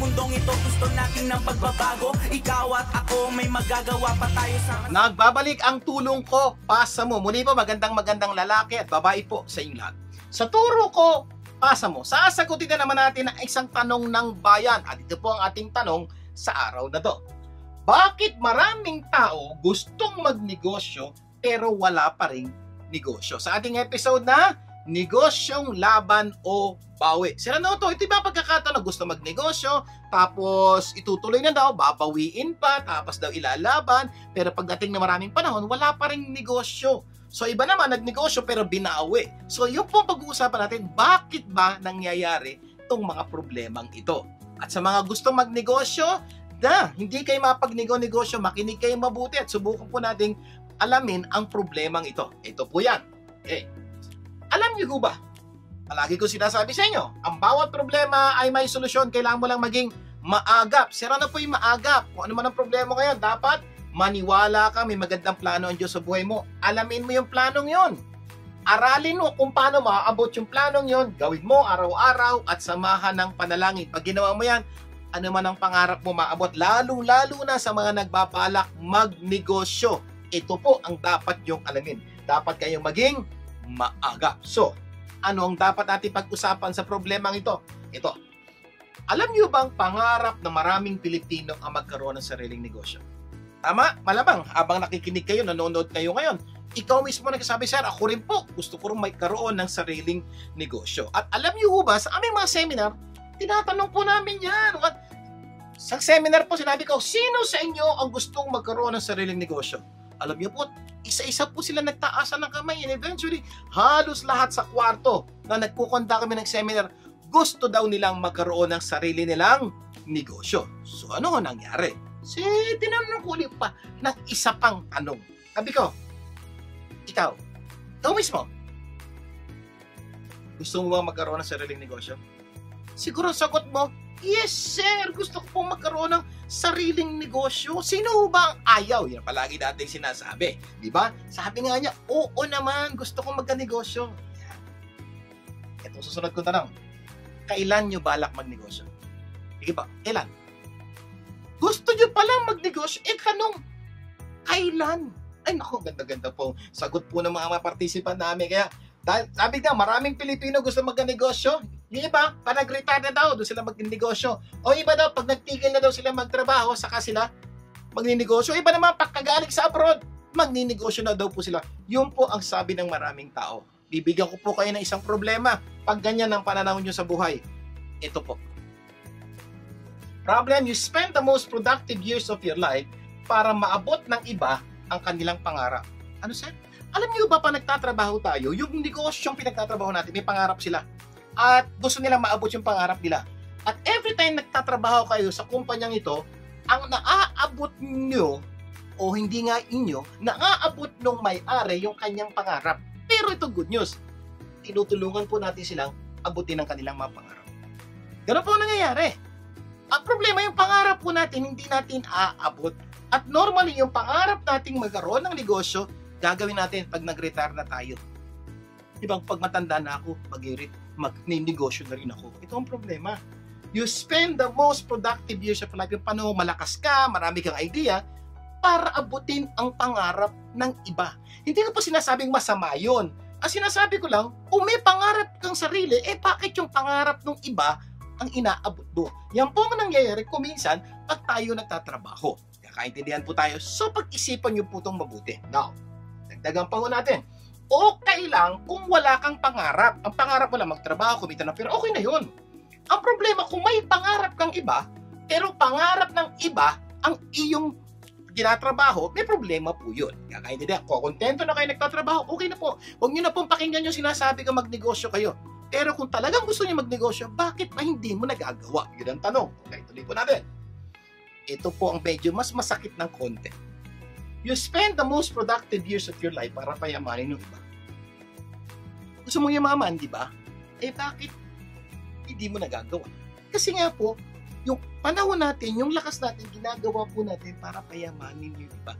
mundong ito gusto natin ng pagbabago. Ikaw at ako may magagawa pa tayo sa... Nagbabalik ang tulong ko, pasa mo. Muli po, magandang lalaki at babae po sa inyong lahat. Sa turo ko, pasa mo, sasagutin na naman natin ang isang tanong ng bayan. At ito po ang ating tanong sa araw na to. Bakit maraming tao gustong magnegosyo pero wala pa ring negosyo? Sa ating episode na Negosyong Laban o Bawi. Sila na ito ba pagkakataon na gusto magnegosyo, tapos itutuloy na daw, babawiin pa, tapos daw ilalaban, pero pagdating na maraming panahon, wala pa ring negosyo. So iba naman, nagnegosyo pero binawi. So yun po pag-uusapan natin, bakit ba nangyayari itong mga problemang ito? At sa mga gustong magnegosyo, hindi kayo mapag-negosyo, makinig kayo mabuti at subukan po nating alamin ang problemang ito. Ito po yan. Okay. Alam niyo ba? Palagi ko sinasabi sa inyo, ang bawat problema ay may solusyon. Kailangan mo lang maging maagap. Sira na po yung maagap. Kung ano man ang problema ngayon, dapat maniwala ka, may magandang plano ang Diyos sa buhay mo. Alamin mo yung planong yon. Aralin mo kung paano maaabot yung planong yon. Gawin mo araw-araw at samahan ng panalangin. Pag ginawa mo yan, ano man ang pangarap mo maabot, lalo na sa mga nagbabalak magnegosyo. Ito po ang dapat yung alamin. Dapat kayong maging maagap. So, ano ang dapat natin pag-usapan sa problemang ito? Ito. Alam niyo bang pangarap ng maraming Pilipino ang magkaroon ng sariling negosyo? Tama? Malamang, habang nakikinig kayo, nanonood kayo ngayon, ikaw mismo nagsasabi, sir, ako rin po, gusto ko rin magkaroon ng sariling negosyo. At alam niyo ba, sa aming mga seminar, tinatanong po namin yan. Sa seminar po, sinabi ko, sino sa inyo ang gustong magkaroon ng sariling negosyo? Alam niyo po, isa-isa po sila nagtaasan ng kamay, and eventually, halos lahat sa kwarto na nagkukonda kami ng seminar, gusto daw nilang magkaroon ng sarili nilang negosyo. So ano nangyari? Tinanong ko ulit pa ng isa pang tanong. Sabi ko, ikaw mismo, gusto mo ba magkaroon ng sariling negosyo? Siguro sagot mo, yes sir, gusto ko pong magkaroon ng sariling negosyo. Sino ba ang ayaw? Yan palagi natin sinasabi. Di ba? Sabi nga niya, oo naman, gusto kong magka-negosyo. Ito susunod kong tanong. Kailan nyo balak magnegosyo? Sige pa, kailan? Gusto nyo palang magnegosyo? Kanong kailan? Ay naku, ganda-ganda po. Sagot po ng mga participant namin. Kaya, sabi nga, maraming Pilipino gusto magka-negosyo. Yung iba, pag nag-retire na daw, doon sila mag-negosyo. O iba daw, pag nagtigil na daw sila magtrabaho, saka sila magninegosyo. Iba naman, pag kagaling sa abroad, magninegosyo na daw po sila. Yun po ang sabi ng maraming tao. Bibigyan ko po kayo ng isang problema pag ganyan ang pananaw nyo sa buhay. Ito po. Problem, you spend the most productive years of your life para maabot ng iba ang kanilang pangarap. Ano sir? Alam niyo ba pa nagtatrabaho tayo, yung negosyong pinagtatrabaho natin, may pangarap sila. At gusto nilang maabot yung pangarap nila. At every time nagtatrabaho kayo sa kumpanyang ito, ang naaabot nyo, o hindi nga inyo, naaabot nung may-ari yung kanyang pangarap. Pero ito good news. Tinutulungan po natin silang abutin ang kanilang mga pangarap. Ganun po nangyayari. Ang problema yung pangarap po natin, hindi natin aabot. At normally yung pangarap nating magkaroon ng negosyo, gagawin natin pag nag-retire na tayo. Ibang pag matanda na ako, mag-negosyo na rin ako. Ito ang problema. You spend the most productive years of life, yung panahon malakas ka, marami kang idea, para abutin ang pangarap ng iba. Hindi ko po sinasabing masama yun. Ang sinasabi ko lang, kung may pangarap kang sarili, bakit yung pangarap ng iba ang inaabot mo? Yan po ang nangyayari kung minsan pag tayo nagtatrabaho. Kakaintindihan po tayo. So pag-isipan nyo po itong mabuti. Now, dagdagan pa ho natin. Okay lang kung wala kang pangarap. Ang pangarap mo lang magtrabaho, kumita ng pera, okay na yun. Ang problema kung may pangarap kang iba, pero pangarap ng iba ang iyong tinatrabaho, may problema po yun. Kakaintindihan, kung kontento na kayo nagtatrabaho, okay na po. Huwag nyo na pong pakinggan yung sinasabi ko magnegosyo kayo. Pero kung talagang gusto nyo magnegosyo, bakit ba hindi mo nagagawa? Yun ang tanong. Okay, tuloy po natin. Ito po ang medyo mas masakit ng konti. You spend the most productive years of your life para payamanin yung iba. Gusto mo yumaman, di ba? Bakit hindi mo nagagawa? Kasi nga po, yung panahon natin, yung lakas natin, ginagawa po natin para payamanin yung iba.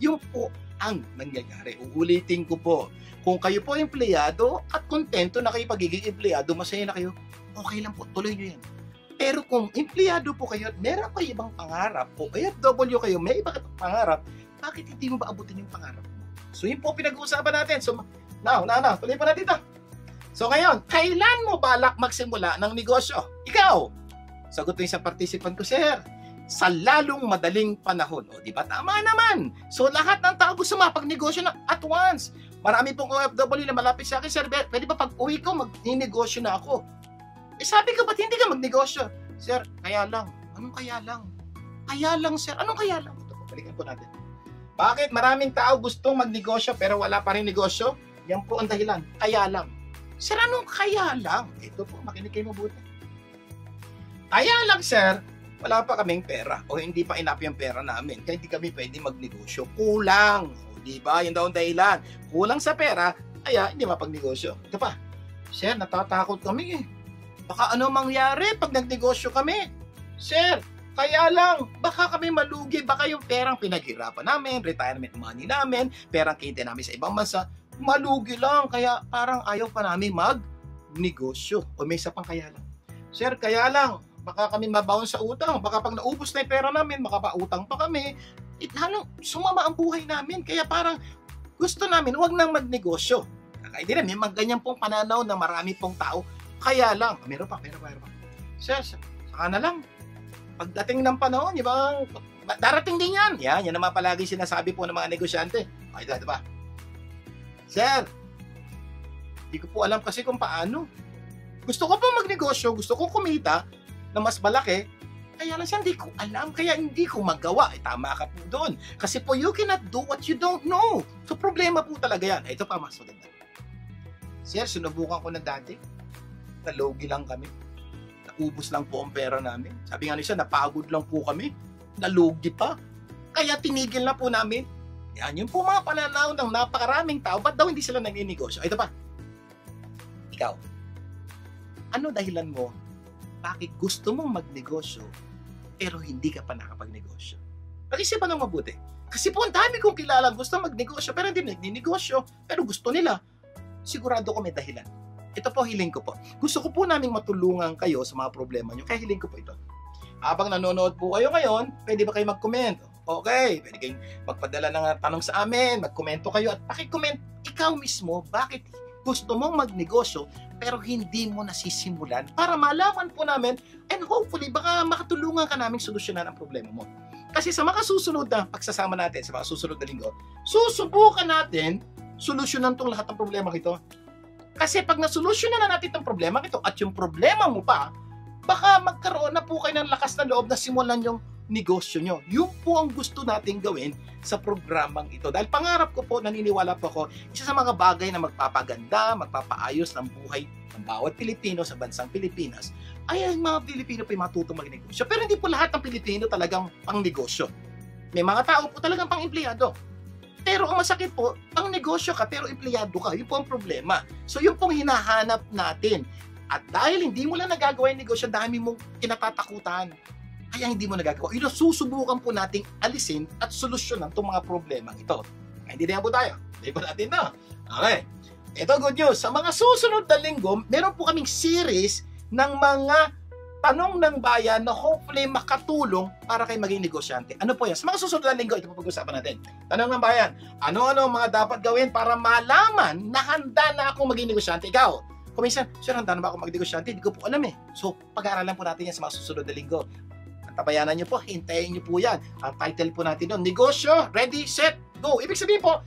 Yung po ang nangyayari. Uulitin ko po, kung kayo po empleyado at kontento na kayo pagiging empleyado, masaya na kayo, okay lang po, tuloy nyo yan. Pero kung empleyado po kayo at meron kayo ibang pangarap o OFW kayo, may ibang pangarap, bakit hindi mo ba abutin yung pangarap mo? So yun po pinag-uusapan natin. So now, tuloy pa natin ito. So ngayon, kailan mo balak magsimula ng negosyo? Ikaw! Sagot ng isang participant ko, sir, sa lalong madaling panahon. O, di ba? Tama naman. So lahat ng tao gusto mapagnegosyo na at once. Marami pong OFW na malapit sa akin, sir, pwede ba pag uwi ko, mag-negosyo na ako? Eh sabi ko, ba't hindi ka magnegosyo? Sir, kaya lang. Anong kaya lang? Kaya lang, sir. Anong kaya lang? Ito po, balikan po natin. Bakit maraming tao gustong magnegosyo pero wala pa rin negosyo? Yan po ang dahilan. Kaya lang. Sir, anong kaya lang? Ito po, makinig kayo mabuti. Kaya lang, sir, wala pa kaming pera o hindi pa enough yung pera namin. Kaya hindi kami pwede magnegosyo. Kulang. O, di ba? Yun daw ang dahilan. Kulang sa pera, kaya hindi mapagnegosyo. Ito pa. Sir, natatakot kami eh. Baka ano mangyari pag nagnegosyo kami? Sir, kaya lang, baka kami malugi, baka yung perang pinaghirapan namin, retirement money namin, perang kinita namin sa ibang bansa, malugi lang, kaya parang ayaw pa namin magnegosyo. O may isa pang kaya lang. Sir, kaya lang, baka kami mabaon sa utang, baka pag naubos na yung pera namin, makapautang pa kami, halong sumama ang buhay namin, kaya parang gusto namin, huwag nang magnegosyo. Kaya din, may ganyan pong pananaw na marami pong tao. Kaya lang, meron pa. Sir, saka na lang. Pagdating ng panahon, di ba, darating din yan. Yan naman palagi sinasabi po ng mga negosyante. Okay, ito ba? Sir, hindi ko po alam kasi kung paano. Gusto ko po magnegosyo, gusto ko kumita na mas malaki. Kaya lang siya, hindi ko alam, kaya hindi ko magawa. Tama ka po doon. Kasi po, you cannot do what you don't know. So, problema po talaga yan. Ito pa, mas maganda. Sir, sinubukan ko na dati. Nalogi lang kami. Naubos lang po ang pera namin. Sabi nga niya, napagod lang po kami. Nalogi pa. Kaya tinigil na po namin. Yan yung po mga pananaw ng napakaraming tao. Ba't daw hindi sila nagninegosyo? Ito pa. Ikaw. Ano dahilan mo? Bakit gusto mong magnegosyo pero hindi ka pa nakapagnegosyo? Pag-isipan ng mabuti. Kasi po ang dami kong kilala gusto magnegosyo pero hindi nagninegosyo. Pero gusto nila. Sigurado ko may dahilan. Ito po, hiling ko po. Gusto ko po namin matulungan kayo sa mga problema nyo. Kaya hiling ko po ito. Habang nanonood po kayo ngayon, pwede ba kayo mag-comment? Okay, pwede kayong magpadala ng tanong sa amin, mag-komento kayo at pakicomment ikaw mismo bakit gusto mong magnegosyo pero hindi mo nasisimulan para malaman po namin and hopefully baka makatulungan ka namin solusyonan ang problema mo. Kasi sa mga susunod na pagsasama natin, sa mga susunod na linggo, susubukan natin solusyonan tong lahat ng problema ito. Kasi pag nasolusyonan na natin itong problema ito at yung problema mo pa, baka magkaroon na po kayo ng lakas na loob na simulan yung negosyo nyo. Yun po ang gusto natin gawin sa programang ito. Dahil pangarap ko po, naniniwala po ako, isa sa mga bagay na magpapaganda, magpapaayos ng buhay ng bawat Pilipino sa bansang Pilipinas, ay ang mga Pilipino po yung matutong magnegosyo. Pero hindi po lahat ng Pilipino talagang pang negosyo. May mga tao po talagang pang empleyado. Pero ang masakit po, pang negosyo ka pero empleyado ka. Yun po ang problema. So yun pong hinahanap natin. At dahil hindi mo lang nagagawa yung negosyo, dami mong kinatatakutan. Kaya hindi mo nagagawa. Yun ang susubukan po nating alisin at solusyonan itong mga problema ito. Kaya hindi na po tayo. Hindi po natin na. Okay. Ito good news. Sa mga susunod na linggo, meron po kaming series ng mga tanong ng bayan na hopefully makatulong para kayo maging negosyante. Ano po yan? Sa mga susunod na linggo, ito po pag-usapan natin. Tanong ng bayan, ano-ano mga dapat gawin para malaman na handa na akong maging negosyante? Ikaw, kung minsan, sir, handa na ba ako mag-negosyante? Hindi ko po alam eh. So, pag-aaralan po natin yan sa mga susunod na linggo. Ang tabayanan nyo po, hintayin nyo po yan. Ang title po natin doon, Negosyo, Ready, Set, Go. Ibig sabihin po,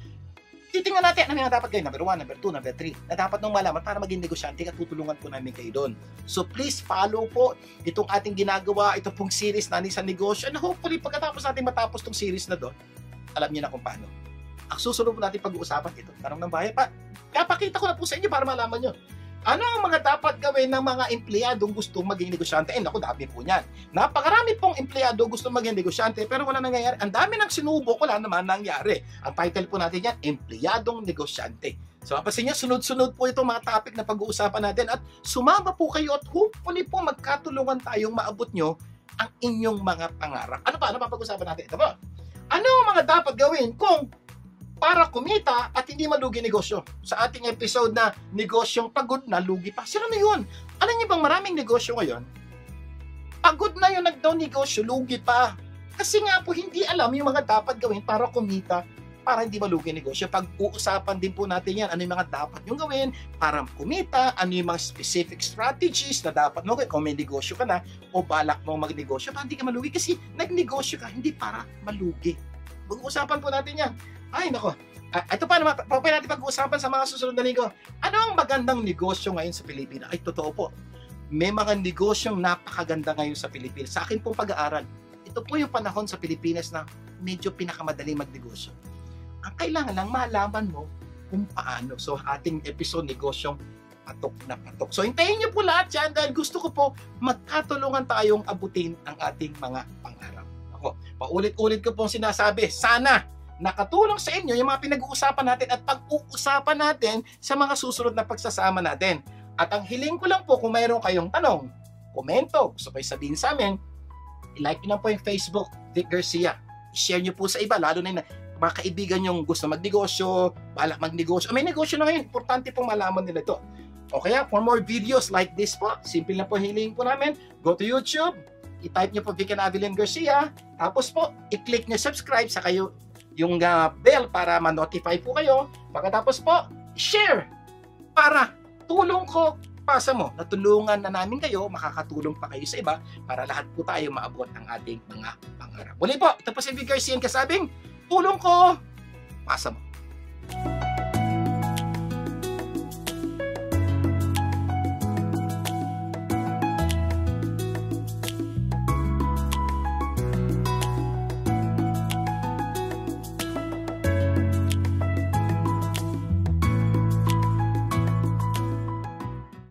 titingnan natin ano yung dapat gawin, number 1, number 2, number 3, na dapat nung malaman para maging negosyante at tutulungan po namin kayo doon. So please follow po itong ating ginagawa, ito pong series na sa negosyo, and hopefully pagkatapos natin matapos tong series na doon, alam niyo na kung paano. Ang susunod po natin pag-uusapan ito, tanong ng bayan pa, kapakita ko na po sa inyo para malaman nyo. Ano ang mga dapat gawin ng mga empleyadong gustong maging negosyante? Eh, naku, dami po niyan. Napakarami pong empleyado gustong maging negosyante, pero wala nangyayari. Ang dami ng sinubok, wala naman nangyari. Ang title po natin yan, Empleyadong Negosyante. So, mapasin niyo, sunod-sunod po itong mga topic na pag-uusapan natin at sumama po kayo at hopefully po magkatulungan tayong maabot nyo ang inyong mga pangarap. Ano pa? Ano pa pag-uusapan natin? Ito po. Ano ang mga dapat gawin kung para kumita at hindi malugi negosyo? Sa ating episode na negosyong pagod na lugi pa. Sino na yun? Alam niyo bang maraming negosyo ngayon pagod na yung nagdo-negosyo, lugi pa. Kasi nga po, hindi alam yung mga dapat gawin para kumita, para hindi malugi ang negosyo. Pag-uusapan din po natin yan, ano yung mga dapat yung gawin para kumita, ano yung mga specific strategies na dapat mo gawin kung may negosyo ka na o balak mo magnegosyo para hindi ka malugi. Kasi nagnegosyo ka, hindi para malugi. Pag-uusapan po natin yan. Ay, nako. Ito pa naman, pwede natin pag-uusapan sa mga susunod na linggo. Ano ang magandang negosyo ngayon sa Pilipinas? Ay, totoo po. May mga negosyong napakaganda ngayon sa Pilipinas. Sa akin pong pag-aaral, ito po yung panahon sa Pilipinas na medyo pinakamadali magnegosyo. Ang kailangan lang malaman mo kung paano. So, ating episode, negosyong patok na patok. So, hintayin niyo po lahat yan dahil gusto ko po magkatulungan tayong abutin ang ating mga pangarap. Ako, paulit-ulit ko pong sinasabi, sana nakatulong sa inyo yung mga pinag-uusapan natin at pag-uusapan natin sa mga susunod na pagsasama natin. At ang hiling ko lang po, kung mayroon kayong tanong, komento, gusto kayo sabihin sa amin, i-like nyo na po yung Facebook, Vic Garcia. I-share nyo po sa iba, lalo na yung mga kaibigan yung gusto magnegosyo, balak magnegosyo. May negosyo na ngayon, importante pong malaman nila ito. O kaya, for more videos like this po, simple na po hiling po namin, go to YouTube, i-type nyo po Vic and Avelin Garcia, tapos po, i-click nyo subscribe sa kayo yung bell para ma-notify po kayo. Pagkatapos po, share para tulong ko, pasa mo, natulungan na namin kayo, makakatulong pa kayo sa iba para lahat po tayo maabot ang ating mga pangarap. Muli po, ito po si Vic Garcia kasabing, tulong ko, pasa mo.